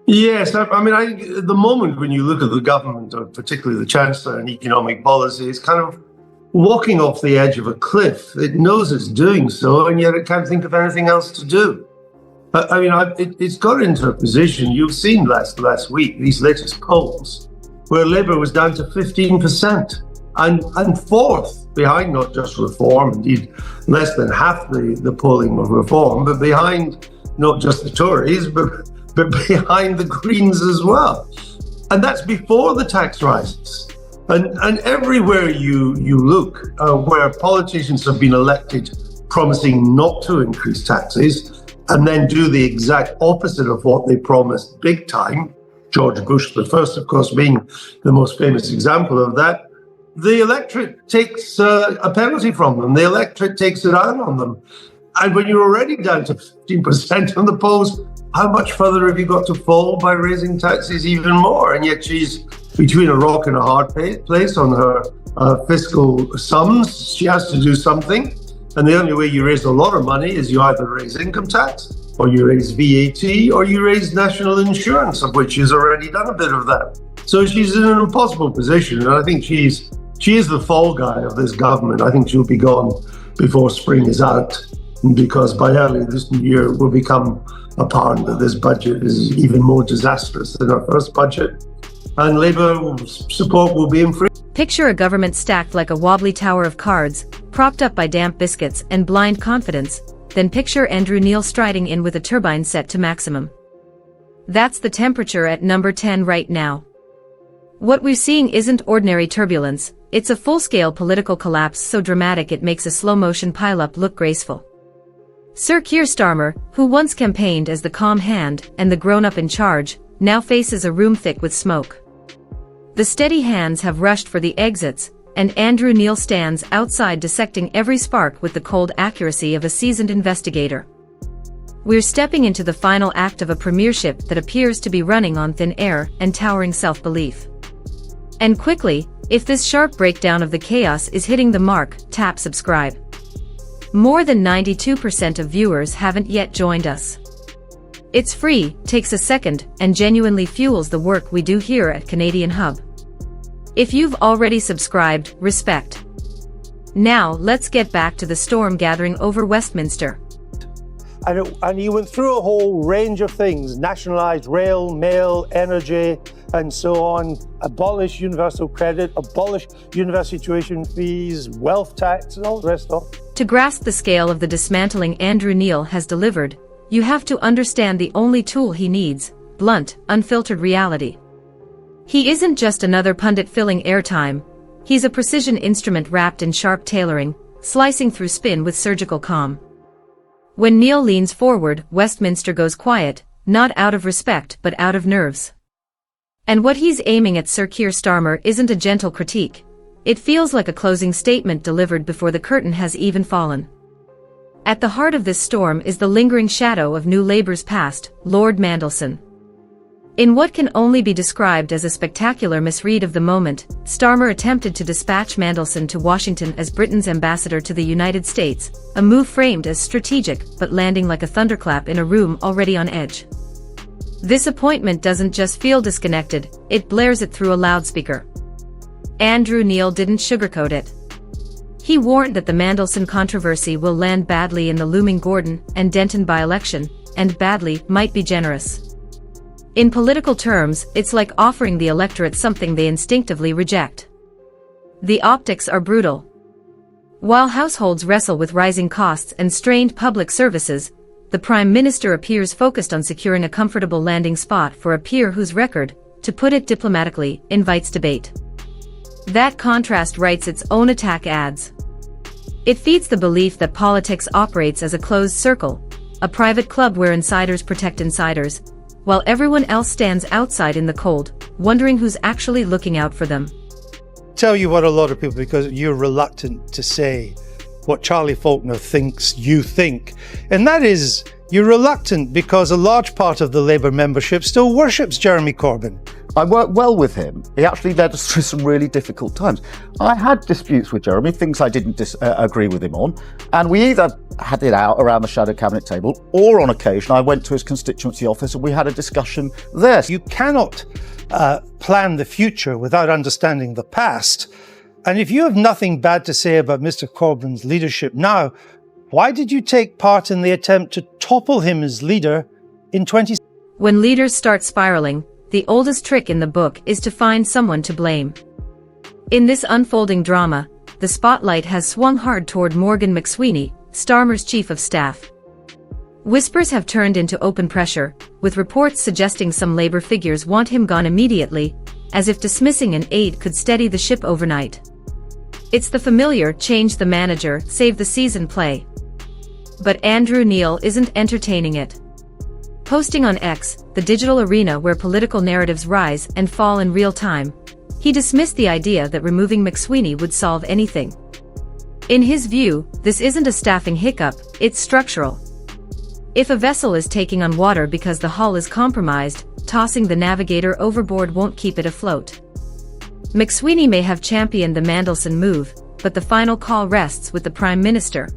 Yes, at the moment when you look at the government, or particularly the Chancellor and economic policy, it's kind of walking off the edge of a cliff. It knows it's doing so, and yet it can't think of anything else to do. It's got into a position, you've seen last week, these latest polls, where Labour was down to 15%, and fourth, behind not just Reform, indeed less than half the polling of Reform, but behind not just the Tories, but behind the Greens as well. And that's before the tax rises. And everywhere you look, where politicians have been elected promising not to increase taxes and then do the exact opposite of what they promised big time, George Bush the first, of course, being the most famous example of that, the electorate takes a penalty from them. The electorate takes it out on them. And when you're already down to 15% on the polls, how much further have you got to fall by raising taxes even more? And yet she's between a rock and a hard place on her fiscal sums. She has to do something. And the only way you raise a lot of money is you either raise income tax, or you raise VAT, or you raise national insurance, of which she's already done a bit of that. So she's in an impossible position. And I think she is the fall guy of this government. I think she'll be gone before spring is out, because by early this new year it will become apparent that this budget is even more disastrous than our first budget, and Labour support will be infringed. Picture a government stacked like a wobbly tower of cards, propped up by damp biscuits and blind confidence, then picture Andrew Neil striding in with a turbine set to maximum. That's the temperature at number 10 right now. What we're seeing isn't ordinary turbulence, it's a full-scale political collapse so dramatic it makes a slow-motion pile-up look graceful. Sir Keir Starmer, who once campaigned as the calm hand and the grown-up in charge, now faces a room thick with smoke. The steady hands have rushed for the exits, and Andrew Neil stands outside dissecting every spark with the cold accuracy of a seasoned investigator. We're stepping into the final act of a premiership that appears to be running on thin air and towering self-belief. And quickly, if this sharp breakdown of the chaos is hitting the mark, tap subscribe. More than 92% of viewers haven't yet joined us. It's free, takes a second, and genuinely fuels the work we do here at Canadian Hub. If you've already subscribed, respect. Now, let's get back to the storm gathering over Westminster. And he went through a whole range of things: nationalised rail, mail, energy, and so on, abolish universal credit, abolish university tuition fees, wealth tax, and all the rest of it. To grasp the scale of the dismantling Andrew Neil has delivered, you have to understand the only tool he needs: blunt, unfiltered reality. He isn't just another pundit filling airtime, he's a precision instrument wrapped in sharp tailoring, slicing through spin with surgical calm. When Neil leans forward, Westminster goes quiet, not out of respect but out of nerves. And what he's aiming at Sir Keir Starmer isn't a gentle critique. It feels like a closing statement delivered before the curtain has even fallen. At the heart of this storm is the lingering shadow of New Labour's past, Lord Mandelson. In what can only be described as a spectacular misread of the moment, Starmer attempted to dispatch Mandelson to Washington as Britain's ambassador to the United States, a move framed as strategic but landing like a thunderclap in a room already on edge. This appointment doesn't just feel disconnected, it blares it through a loudspeaker. Andrew Neil didn't sugarcoat it. He warned that the Mandelson controversy will land badly in the looming Gorton and Denton by-election, and badly might be generous. In political terms, it's like offering the electorate something they instinctively reject. The optics are brutal. While households wrestle with rising costs and strained public services, the Prime Minister appears focused on securing a comfortable landing spot for a peer whose record, to put it diplomatically, invites debate. That contrast writes its own attack ads. It feeds the belief that politics operates as a closed circle, a private club where insiders protect insiders, while everyone else stands outside in the cold, wondering who's actually looking out for them. Tell you what, a lot of people, because you're reluctant to say what Charlie Faulkner thinks you think. And that is, you're reluctant because a large part of the Labour membership still worships Jeremy Corbyn. I worked well with him. He actually led us through some really difficult times. I had disputes with Jeremy, things I didn't agree with him on, and we either had it out around the shadow cabinet table, or on occasion I went to his constituency office and we had a discussion there. You cannot plan the future without understanding the past. And if you have nothing bad to say about Mr. Corbyn's leadership now, why did you take part in the attempt to topple him as leader in 20... When leaders start spiraling, the oldest trick in the book is to find someone to blame. In this unfolding drama, the spotlight has swung hard toward Morgan McSweeney, Starmer's chief of staff. Whispers have turned into open pressure, with reports suggesting some Labour figures want him gone immediately, as if dismissing an aide could steady the ship overnight. It's the familiar change the manager, save the season play. But Andrew Neil isn't entertaining it. Posting on X, the digital arena where political narratives rise and fall in real time, he dismissed the idea that removing McSweeney would solve anything. In his view, this isn't a staffing hiccup, it's structural. If a vessel is taking on water because the hull is compromised, tossing the navigator overboard won't keep it afloat. McSweeney may have championed the Mandelson move, but the final call rests with the Prime Minister.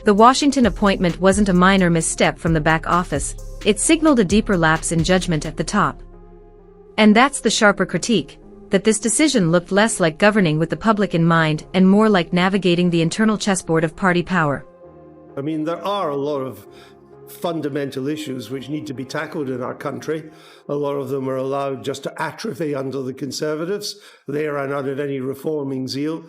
The Washington appointment wasn't a minor misstep from the back office, it signaled a deeper lapse in judgment at the top. And that's the sharper critique, that this decision looked less like governing with the public in mind and more like navigating the internal chessboard of party power. I mean, there are a lot of fundamental issues which need to be tackled in our country. A lot of them are allowed just to atrophy under the Conservatives. They ran out of any reforming zeal.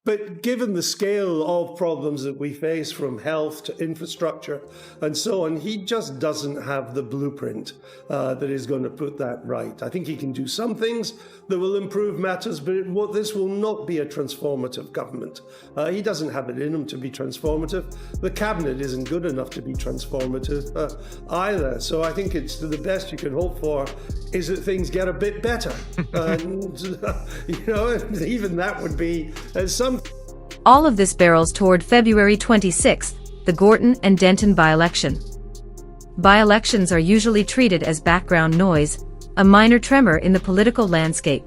But given the scale of problems that we face, from health to infrastructure and so on, he just doesn't have the blueprint that is going to put that right. I think he can do some things that will improve matters, but this will not be a transformative government. He doesn't have it in him to be transformative. The cabinet isn't good enough to be transformative either. So I think it's the best you can hope for is that things get a bit better. And, even that would be some. All of this barrels toward February 26th, the Gorton and Denton by-election. By-elections are usually treated as background noise, a minor tremor in the political landscape.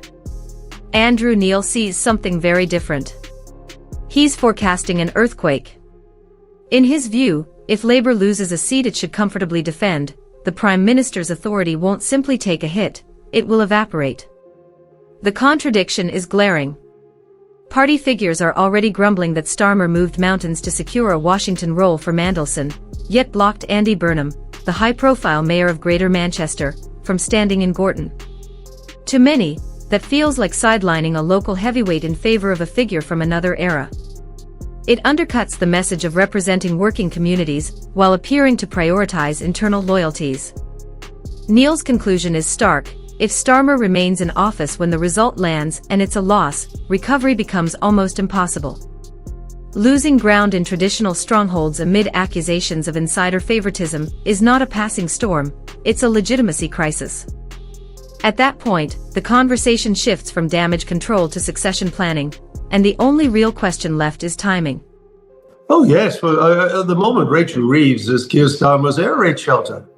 Andrew Neil sees something very different. He's forecasting an earthquake. In his view, if Labour loses a seat it should comfortably defend, the Prime Minister's authority won't simply take a hit, it will evaporate. The contradiction is glaring. Party figures are already grumbling that Starmer moved mountains to secure a Washington role for Mandelson, yet blocked Andy Burnham, the high-profile mayor of Greater Manchester, from standing in Gorton. To many, that feels like sidelining a local heavyweight in favor of a figure from another era. It undercuts the message of representing working communities, while appearing to prioritize internal loyalties. Neil's conclusion is stark. If Starmer remains in office when the result lands and it's a loss, recovery becomes almost impossible. Losing ground in traditional strongholds amid accusations of insider favoritism is not a passing storm, it's a legitimacy crisis. At that point, the conversation shifts from damage control to succession planning, and the only real question left is timing. Oh, yes. Well, at the moment, Rachel Reeves is Keir Starmer's air raid shelter.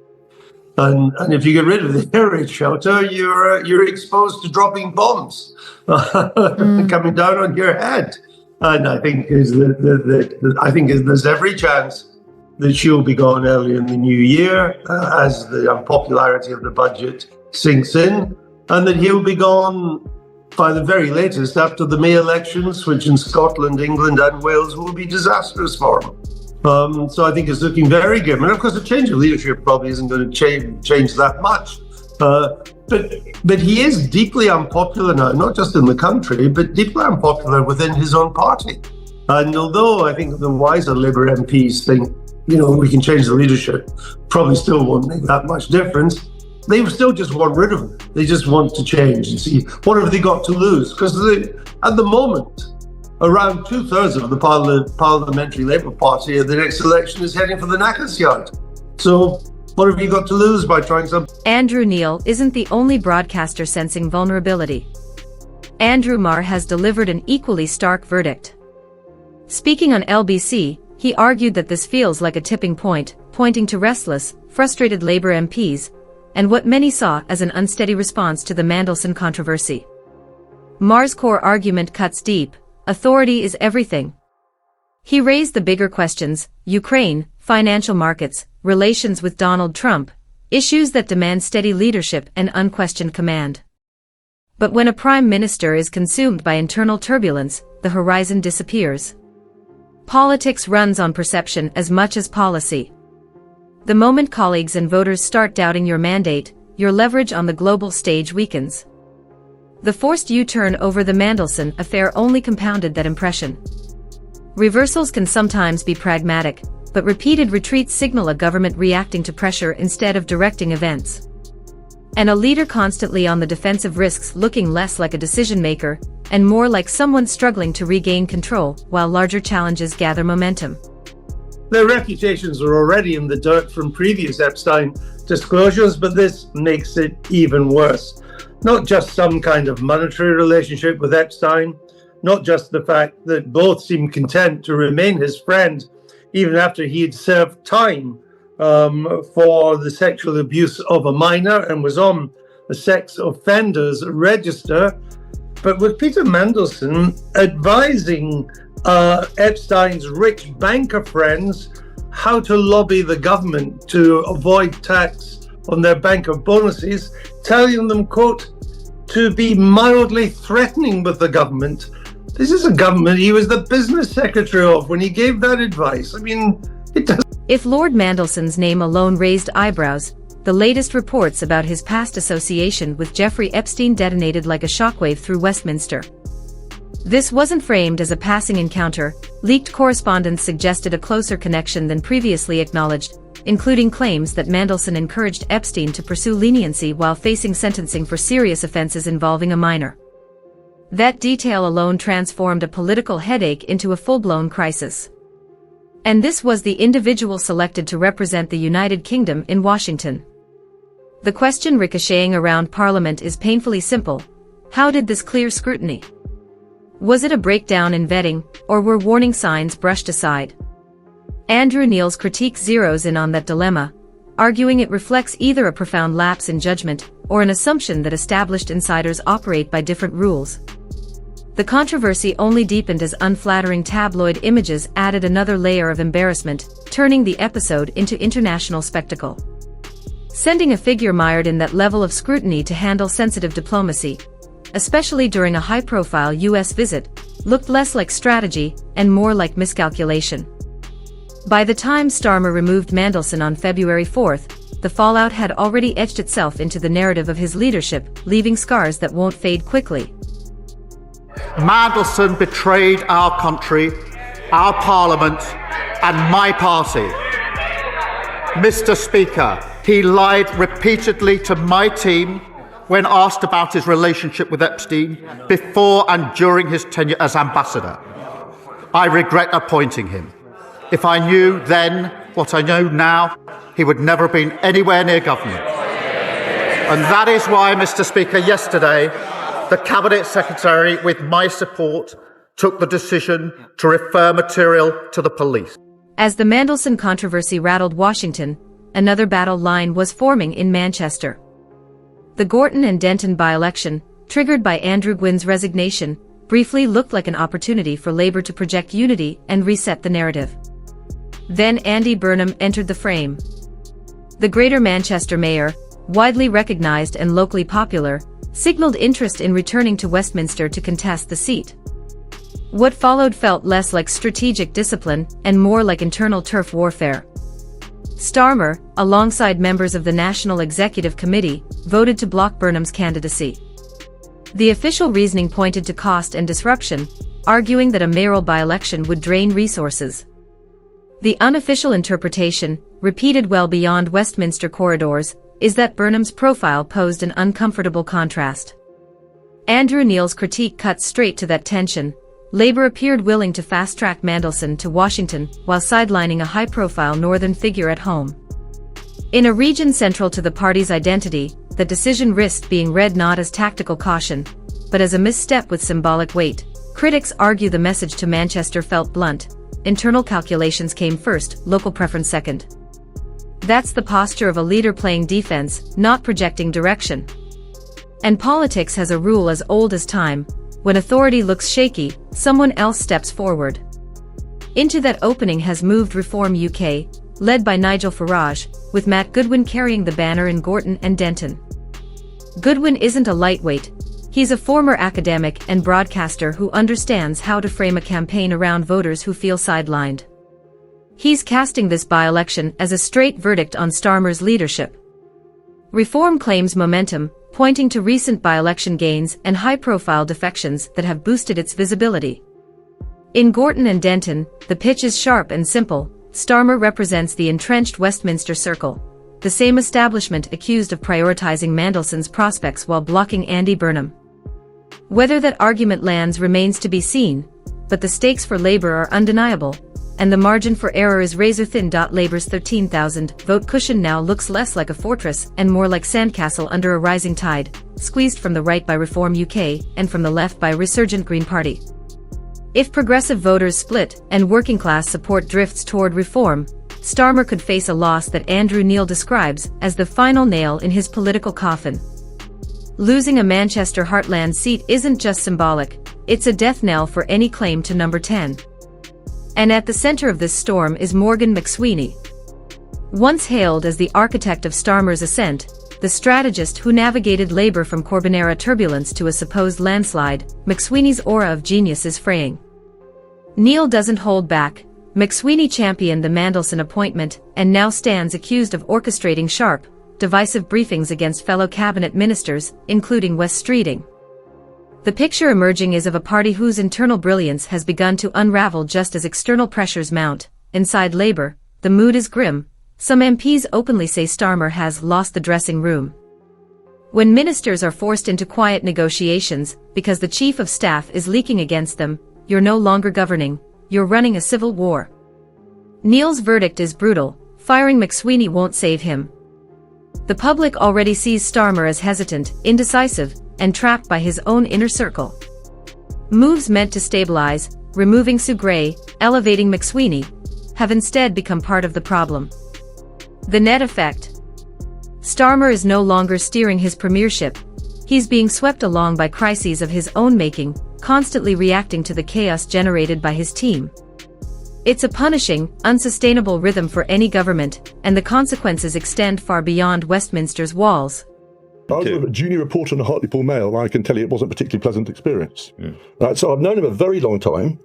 And if you get rid of the air raid shelter, you're exposed to dropping bombs coming down on your head. And I think there's every chance that she'll be gone early in the new year as the unpopularity of the budget sinks in, and that he'll be gone by the very latest after the May elections, which in Scotland, England and Wales will be disastrous for him. So I think it's looking very grim. And of course, a change of leadership probably isn't going to change that much. But he is deeply unpopular now, not just in the country, but deeply unpopular within his own party. And although I think the wiser Labour MPs think, we can change the leadership, probably still won't make that much difference. They still just want rid of him. They just want to change and see what have they got to lose. Because at the moment, around 2/3 of the Parliamentary Labour Party at the next election is heading for the knackers yard. So what have you got to lose by trying something? Andrew Neil isn't the only broadcaster sensing vulnerability. Andrew Marr has delivered an equally stark verdict. Speaking on LBC, he argued that this feels like a tipping point, pointing to restless, frustrated Labour MPs, and what many saw as an unsteady response to the Mandelson controversy. Marr's core argument cuts deep: authority is everything. He raised the bigger questions: Ukraine, financial markets, relations with Donald Trump, issues that demand steady leadership and unquestioned command. But when a prime minister is consumed by internal turbulence, the horizon disappears. Politics runs on perception as much as policy. The moment colleagues and voters start doubting your mandate, your leverage on the global stage weakens. The forced U-turn over the Mandelson affair only compounded that impression. Reversals can sometimes be pragmatic, but repeated retreats signal a government reacting to pressure instead of directing events. And a leader constantly on the defensive risks looking less like a decision-maker and more like someone struggling to regain control while larger challenges gather momentum. Their reputations were already in the dirt from previous Epstein disclosures, but this makes it even worse. Not just some kind of monetary relationship with Epstein, not just the fact that both seemed content to remain his friend even after he had served time for the sexual abuse of a minor and was on the sex offenders register, but with Peter Mandelson advising Epstein's rich banker friends how to lobby the government to avoid tax on their banker bonuses, telling them, quote, to be mildly threatening with the government. This is a government he was the business secretary of when he gave that advice. I mean, it does. If Lord Mandelson's name alone raised eyebrows, the latest reports about his past association with Jeffrey Epstein detonated like a shockwave through Westminster. This wasn't framed as a passing encounter. Leaked correspondence suggested a closer connection than previously acknowledged, including claims that Mandelson encouraged Epstein to pursue leniency while facing sentencing for serious offenses involving a minor. That detail alone transformed a political headache into a full-blown crisis. And this was the individual selected to represent the United Kingdom in Washington. The question ricocheting around Parliament is painfully simple: how did this clear scrutiny? Was it a breakdown in vetting, or were warning signs brushed aside? Andrew Neil's critique zeroes in on that dilemma, arguing it reflects either a profound lapse in judgment or an assumption that established insiders operate by different rules. The controversy only deepened as unflattering tabloid images added another layer of embarrassment, turning the episode into international spectacle. Sending a figure mired in that level of scrutiny to handle sensitive diplomacy, especially during a high-profile U.S. visit, looked less like strategy and more like miscalculation. By the time Starmer removed Mandelson on February 4th, the fallout had already etched itself into the narrative of his leadership, leaving scars that won't fade quickly. Mandelson betrayed our country, our Parliament, and my party. Mr. Speaker, he lied repeatedly to my team when asked about his relationship with Epstein before and during his tenure as ambassador. I regret appointing him. If I knew then what I know now, he would never have been anywhere near government. And that is why, Mr. Speaker, yesterday, the Cabinet Secretary, with my support, took the decision to refer material to the police. As the Mandelson controversy rattled Washington, another battle line was forming in Manchester. The Gorton and Denton by-election, triggered by Andrew Gwynn's resignation, briefly looked like an opportunity for Labour to project unity and reset the narrative. Then Andy Burnham entered the frame. The Greater Manchester mayor, widely recognised and locally popular, signalled interest in returning to Westminster to contest the seat. What followed felt less like strategic discipline and more like internal turf warfare. Starmer, alongside members of the National Executive Committee, voted to block Burnham's candidacy. The official reasoning pointed to cost and disruption, arguing that a mayoral by-election would drain resources. The unofficial interpretation, repeated well beyond Westminster corridors, is that Burnham's profile posed an uncomfortable contrast. Andrew Neil's critique cut straight to that tension. Labour appeared willing to fast-track Mandelson to Washington while sidelining a high-profile northern figure at home. In a region central to the party's identity, the decision risked being read not as tactical caution, but as a misstep with symbolic weight, Critics argue the message to Manchester felt blunt. Internal calculations came first, local preference second. That's the posture of a leader playing defense, not projecting direction. And politics has a rule as old as time: when authority looks shaky, someone else steps forward. Into that opening has moved Reform UK, led by Nigel Farage, with Matt Goodwin carrying the banner in Gorton and Denton. Goodwin isn't a lightweight. He's a former academic and broadcaster who understands how to frame a campaign around voters who feel sidelined. He's casting this by-election as a straight verdict on Starmer's leadership. Reform claims momentum, pointing to recent by-election gains and high-profile defections that have boosted its visibility. In Gorton and Denton, the pitch is sharp and simple. Starmer represents the entrenched Westminster Circle, the same establishment accused of prioritising Mandelson's prospects while blocking Andy Burnham. Whether that argument lands remains to be seen, but the stakes for Labour are undeniable, and the margin for error is razor-thin. Labour's 13,000 vote cushion now looks less like a fortress and more like sandcastle under a rising tide, squeezed from the right by Reform UK and from the left by a resurgent Green Party. If progressive voters split and working-class support drifts toward reform, Starmer could face a loss that Andrew Neil describes as the final nail in his political coffin. Losing a Manchester heartland seat isn't just symbolic, it's a death knell for any claim to number 10. And at the center of this storm is Morgan McSweeney. Once hailed as the architect of Starmer's ascent, the strategist who navigated Labour from Corbyn-era turbulence to a supposed landslide, McSweeney's aura of genius is fraying. Neil doesn't hold back. McSweeney championed the Mandelson appointment and now stands accused of orchestrating sharp, divisive briefings against fellow cabinet ministers, including Wes Streeting. The picture emerging is of a party whose internal brilliance has begun to unravel just as external pressures mount. Inside Labour, the mood is grim. Some MPs openly say Starmer has lost the dressing room. When ministers are forced into quiet negotiations because the chief of staff is leaking against them, you're no longer governing, you're running a civil war. Neil's verdict is brutal: firing McSweeney won't save him. The public already sees Starmer as hesitant, indecisive, and trapped by his own inner circle. Moves meant to stabilize, removing Sue Gray, elevating McSweeney, have instead become part of the problem. The net effect: Starmer is no longer steering his premiership. He's being swept along by crises of his own making, constantly reacting to the chaos generated by his team. It's a punishing, unsustainable rhythm for any government, and the consequences extend far beyond Westminster's walls. I was a junior reporter on the Hartlepool Mail, and I can tell you it wasn't a particularly pleasant experience. Right, so I've known him a very long time.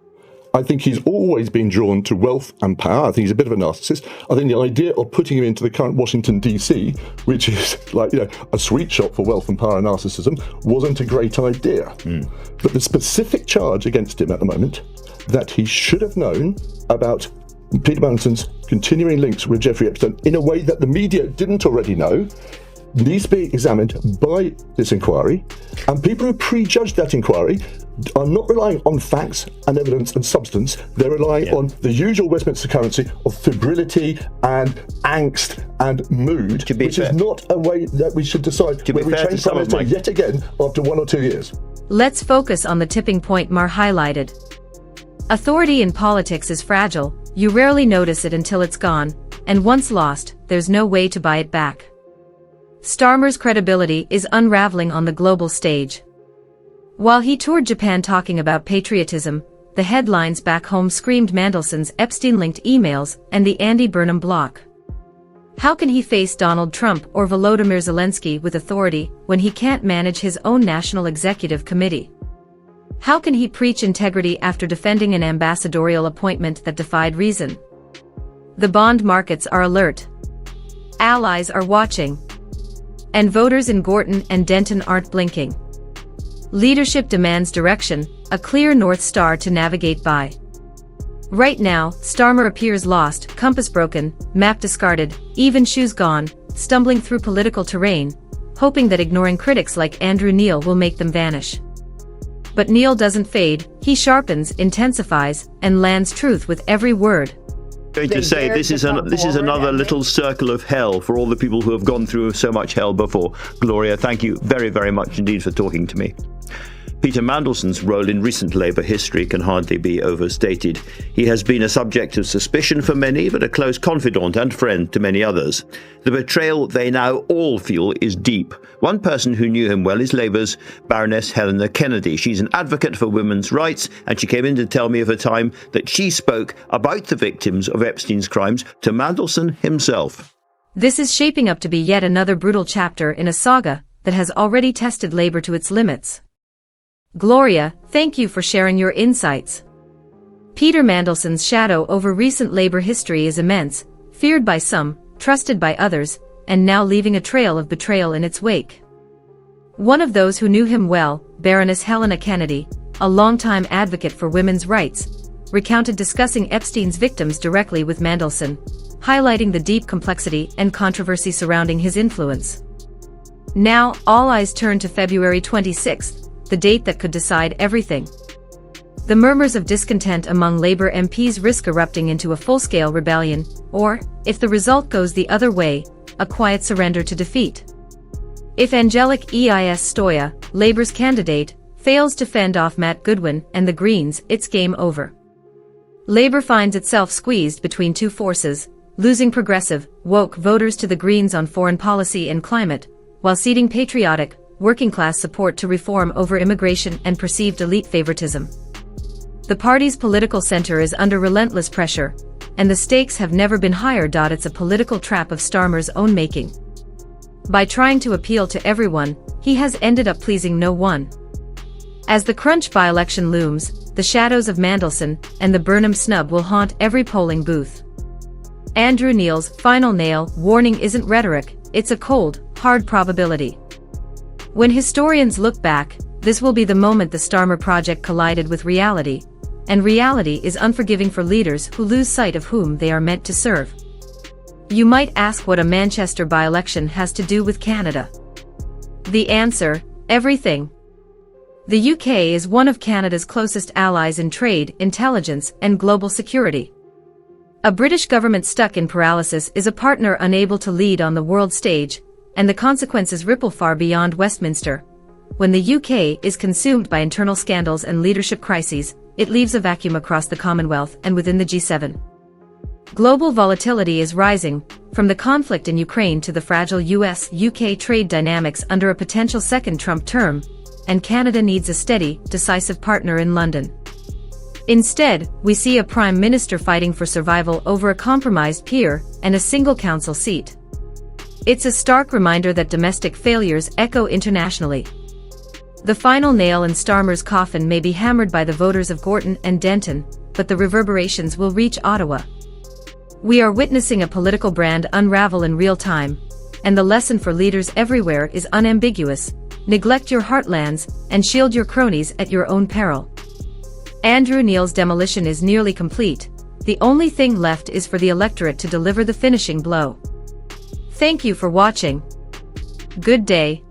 I think he's always been drawn to wealth and power. I think he's a bit of a narcissist. I think the idea of putting him into the current Washington, D.C., which is like, a sweet shop for wealth and power and narcissism, wasn't a great idea. But the specific charge against him at the moment, that he should have known about Peter Mandelson's continuing links with Jeffrey Epstein in a way that the media didn't already know, needs to be examined by this inquiry, and people who prejudge that inquiry are not relying on facts and evidence and substance. They're relying on the usual Westminster currency of febrility and angst and mood, which is not a way that we should decide whether we change Prime Minister yet again after 1 or 2 years. Let's focus on the tipping point Mar highlighted. Authority in politics is fragile. You rarely notice it until it's gone, and once lost, there's no way to buy it back. Starmer's credibility is unraveling on the global stage. While he toured Japan talking about patriotism, the headlines back home screamed Mandelson's Epstein-linked emails and the Andy Burnham block. How can he face Donald Trump or Volodymyr Zelensky with authority when he can't manage his own National Executive Committee? How can he preach integrity after defending an ambassadorial appointment that defied reason? The bond markets are alert. Allies are watching. And voters in Gorton and Denton aren't blinking. Leadership demands direction, a clear North Star to navigate by. Right now, Starmer appears lost, compass broken, map discarded, even shoes gone, stumbling through political terrain, hoping that ignoring critics like Andrew Neil will make them vanish. But Neil doesn't fade, he sharpens, intensifies, and lands truth with every word. Going to say this is another little circle of hell for all the people who have gone through so much hell before. Gloria, thank you very, very much indeed for talking to me. Peter Mandelson's role in recent Labour history can hardly be overstated. He has been a subject of suspicion for many, but a close confidant and friend to many others. The betrayal they now all feel is deep. One person who knew him well is Labour's Baroness Helena Kennedy. She's an advocate for women's rights, and she came in to tell me of a time that she spoke about the victims of Epstein's crimes to Mandelson himself. This is shaping up to be yet another brutal chapter in a saga that has already tested Labour to its limits. Gloria, thank you for sharing your insights. Peter Mandelson's shadow over recent Labour history is immense, feared by some, trusted by others, and now leaving a trail of betrayal in its wake. One of those who knew him well, Baroness Helena Kennedy, a longtime advocate for women's rights, recounted discussing Epstein's victims directly with Mandelson, highlighting the deep complexity and controversy surrounding his influence. Now, all eyes turn to February 26th, the date that could decide everything. The murmurs of discontent among Labour MPs risk erupting into a full-scale rebellion, or, if the result goes the other way, a quiet surrender to defeat. If Angelique Eis Stoya, Labour's candidate, fails to fend off Matt Goodwin and the Greens, it's game over. Labour finds itself squeezed between two forces, losing progressive, woke voters to the Greens on foreign policy and climate, while ceding patriotic, working-class support to reform over immigration and perceived elite favoritism. The party's political center is under relentless pressure, and the stakes have never been higher. It's a political trap of Starmer's own making. By trying to appeal to everyone, he has ended up pleasing no one. As the Crunch by-election looms, the shadows of Mandelson and the Burnham snub will haunt every polling booth. Andrew Neil's final nail warning isn't rhetoric, it's a cold, hard probability. When historians look back, this will be the moment the Starmer project collided with reality, and reality is unforgiving for leaders who lose sight of whom they are meant to serve. You might ask what a Manchester by-election has to do with Canada. The answer, everything. The UK is one of Canada's closest allies in trade, intelligence, and global security. A British government stuck in paralysis is a partner unable to lead on the world stage, and the consequences ripple far beyond Westminster. When the UK is consumed by internal scandals and leadership crises, it leaves a vacuum across the Commonwealth and within the G7. Global volatility is rising, from the conflict in Ukraine to the fragile US-UK trade dynamics under a potential second Trump term, and Canada needs a steady, decisive partner in London. Instead, we see a Prime Minister fighting for survival over a compromised peer and a single council seat. It's a stark reminder that domestic failures echo internationally. The final nail in Starmer's coffin may be hammered by the voters of Gorton and Denton, but the reverberations will reach Ottawa. We are witnessing a political brand unravel in real time, and the lesson for leaders everywhere is unambiguous: neglect your heartlands and shield your cronies at your own peril. Andrew Neil's demolition is nearly complete. The only thing left is for the electorate to deliver the finishing blow. Thank you for watching. Good day.